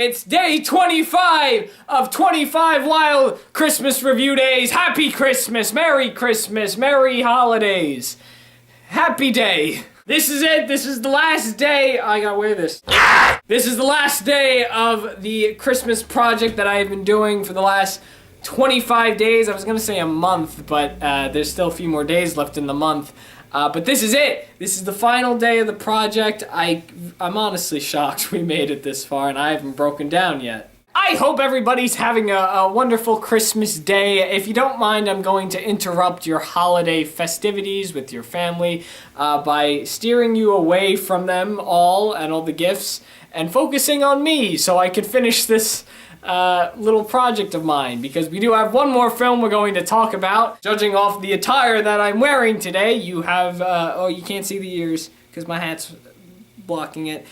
It's day 25 of 25 wild Christmas review days. Happy Christmas, Merry Holidays. Happy day. This is it. This is the last day. I gotta wear this. This is the last day of the Christmas project that I've been doing for the last 25 days. I was gonna say a month, but there's still a few more days left in the month. But this is it. This is the final day of the project. I'm honestly shocked we made it this far and I haven't broken down yet. I hope everybody's having a wonderful Christmas day. If you don't mind, I'm going to interrupt your holiday festivities with your family by steering you away from them all and all the gifts and focusing on me so I can finish this little project of mine, because we do have one more film we're going to talk about. Judging off the attire that I'm wearing today, you have, oh, you can't see the ears because my hat's blocking it.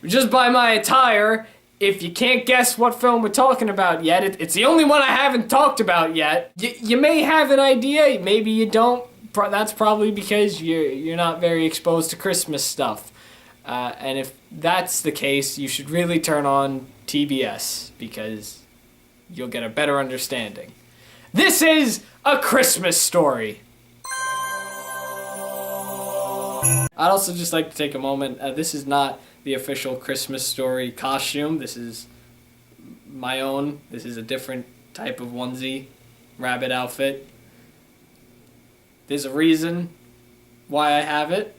Just by my attire, if you can't guess what film we're talking about yet, it's the only one I haven't talked about yet. You may have an idea, maybe you don't. That's probably because you're not very exposed to Christmas stuff. And if that's the case, you should really turn on TBS, because you'll get a better understanding. This is A Christmas Story. I'd also just like to take a moment. This is not the official Christmas Story costume. This is my own. This is a different type of onesie, rabbit outfit. There's a reason why I have it.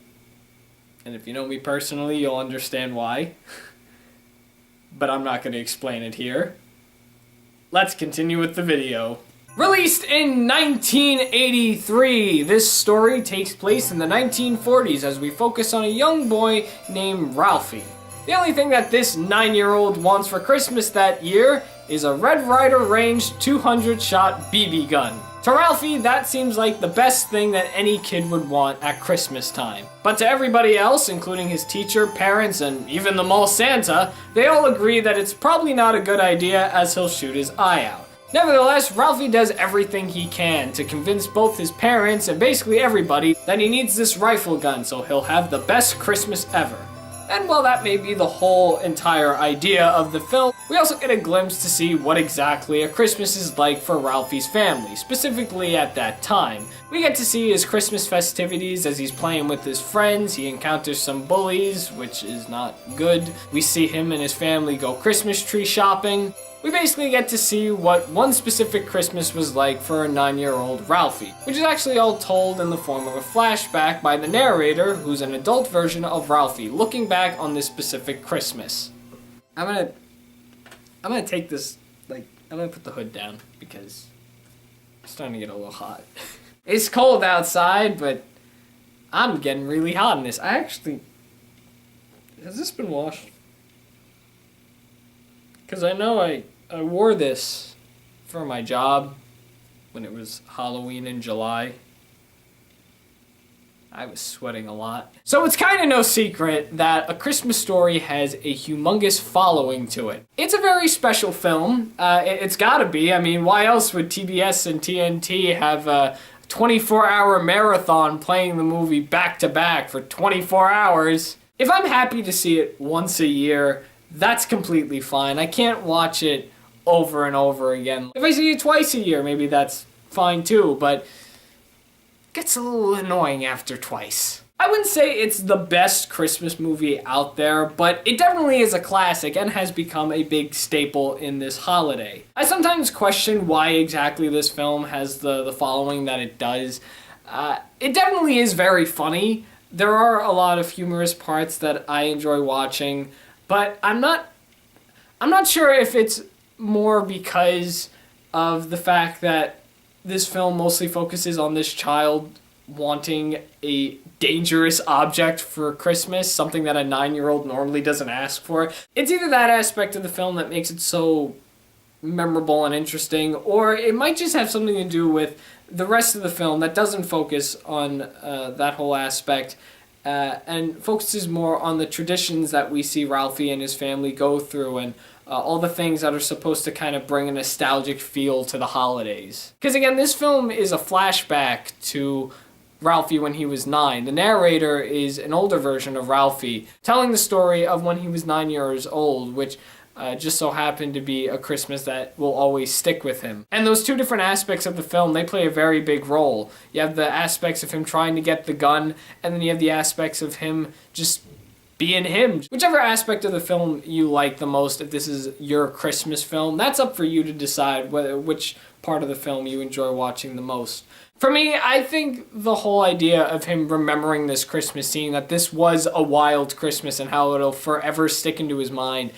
And if you know me personally, you'll understand why. But I'm not going to explain it here. Let's continue with the video. Released in 1983, this story takes place in the 1940s as we focus on a young boy named Ralphie. The only thing that this 9-year-old wants for Christmas that year is a Red Ryder ranged 200-shot BB gun. To Ralphie, that seems like the best thing that any kid would want at Christmas time. But to everybody else, including his teacher, parents, and even the mall Santa, they all agree that it's probably not a good idea as he'll shoot his eye out. Nevertheless, Ralphie does everything he can to convince both his parents and basically everybody that he needs this rifle gun so he'll have the best Christmas ever. And while that may be the whole entire idea of the film, we also get a glimpse to see what exactly a Christmas is like for Ralphie's family, specifically at that time. We get to see his Christmas festivities as he's playing with his friends. He encounters some bullies, which is not good. We see him and his family go Christmas tree shopping. We basically get to see what one specific Christmas was like for a 9-year-old Ralphie, which is actually all told in the form of a flashback by the narrator, who's an adult version of Ralphie, looking back on this specific Christmas. I'm gonna take this, I'm gonna put the hood down because it's starting to get a little hot. It's cold outside, but I'm getting really hot in this. Has this been washed? Because I know I wore this for my job when it was Halloween in July. I was sweating a lot. So it's kind of no secret that A Christmas Story has a humongous following to it. It's a very special film. It's gotta be. I mean, why else would TBS and TNT have a 24-hour marathon playing the movie back to back for 24 hours? If I'm happy to see it once a year, that's completely fine. I can't watch it over and over again. If I see it twice a year, maybe that's fine too, but it gets a little annoying after twice. I wouldn't say it's the best Christmas movie out there, but it definitely is a classic and has become a big staple in this holiday. I sometimes question why exactly this film has the following that it does. It definitely is very funny. There are a lot of humorous parts that I enjoy watching, but I'm not sure if it's more because of the fact that this film mostly focuses on this child wanting a dangerous object for Christmas, something that a 9-year-old normally doesn't ask for. It's either that aspect of the film that makes it so memorable and interesting, or it might just have something to do with the rest of the film that doesn't focus on that whole aspect and focuses more on the traditions that we see Ralphie and his family go through and all the things that are supposed to kind of bring a nostalgic feel to the holidays. Because again, this film is a flashback to Ralphie when he was 9. The narrator is an older version of Ralphie, telling the story of when he was 9 years old, which just so happened to be a Christmas that will always stick with him. And those two different aspects of the film, they play a very big role. You have the aspects of him trying to get the gun, and then you have the aspects of him just being him. Whichever aspect of the film you like the most, if this is your Christmas film, that's up for you to decide which part of the film you enjoy watching the most. For me, I think the whole idea of him remembering this Christmas scene, that this was a wild Christmas and how it'll forever stick into his mind,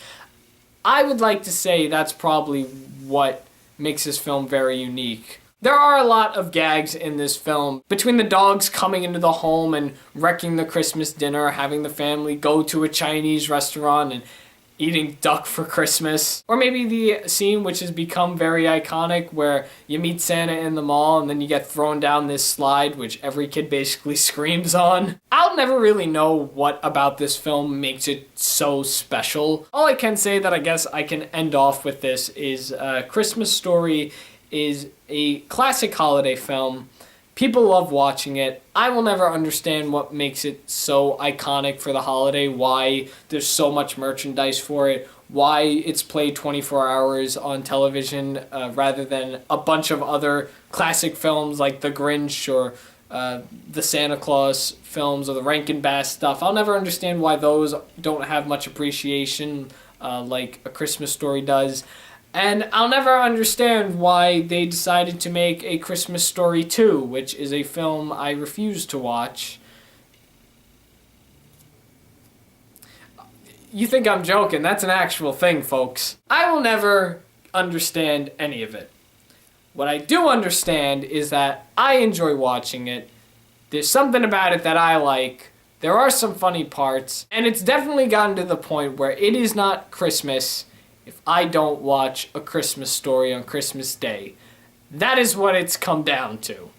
I would like to say that's probably what makes this film very unique. There are a lot of gags in this film. Between the dogs coming into the home and wrecking the Christmas dinner, having the family go to a Chinese restaurant and eating duck for Christmas. Or maybe the scene which has become very iconic where you meet Santa in the mall and then you get thrown down this slide which every kid basically screams on. I'll never really know what about this film makes it so special. All I can say that I guess I can end off with this is Christmas Story is a classic holiday film. People love watching it. I will never understand what makes it so iconic for the holiday, why there's so much merchandise for it, why it's played 24 hours on television rather than a bunch of other classic films like The Grinch or the Santa Claus films or the Rankin Bass stuff. I'll never understand why those don't have much appreciation like A Christmas Story does. And I'll never understand why they decided to make A Christmas Story 2, which is a film I refuse to watch. You think I'm joking? That's an actual thing, folks. I will never understand any of it. What I do understand is that I enjoy watching it. There's something about it that I like. There are some funny parts. And it's definitely gotten to the point where it is not Christmas if I don't watch A Christmas Story on Christmas Day. That is what it's come down to.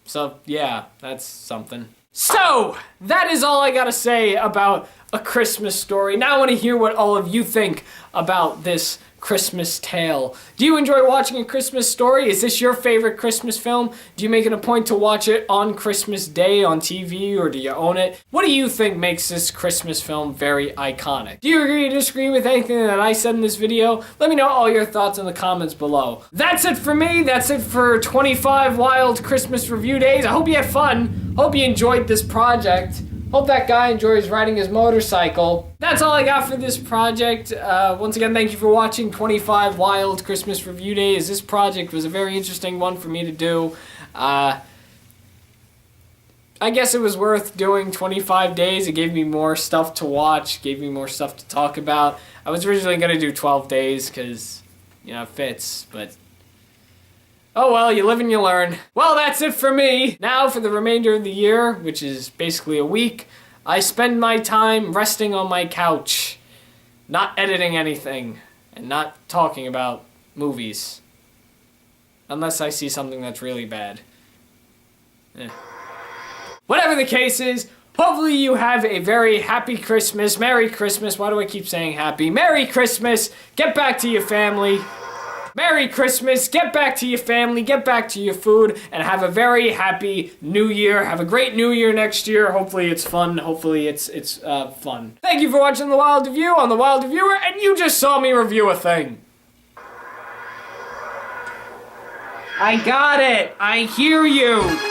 So, yeah, that's something. So, that is all I gotta say about A Christmas Story. Now I want to hear what all of you think about this Christmas tale. Do you enjoy watching A Christmas Story? Is this your favorite Christmas film? Do you make it a point to watch it on Christmas Day on TV, or do you own it? What do you think makes this Christmas film very iconic? Do you agree or disagree with anything that I said in this video? Let me know all your thoughts in the comments below. That's it for me. That's it for 25 wild Christmas review days. I hope you had fun. Hope you enjoyed this project. Hope that guy enjoys riding his motorcycle. That's all I got for this project. Once again, thank you for watching 25 Wild Christmas Review Days. This project was a very interesting one for me to do. I guess it was worth doing 25 days. It gave me more stuff to watch, gave me more stuff to talk about. I was originally going to do 12 days because, you know, it fits, but oh well, you live and you learn. Well, that's it for me. Now for the remainder of the year, which is basically a week, I spend my time resting on my couch, not editing anything, and not talking about movies. Unless I see something that's really bad. Whatever the case is, hopefully you have a very happy Christmas. Merry Christmas. Why do I keep saying happy? Merry Christmas. Get back to your family. Merry Christmas, get back to your family, get back to your food, and have a very happy New Year. Have a great New Year next year. Hopefully it's fun. Hopefully it's fun. Thank you for watching The Wild Review on The Wild Reviewer, and you just saw me review a thing. I got it. I hear you.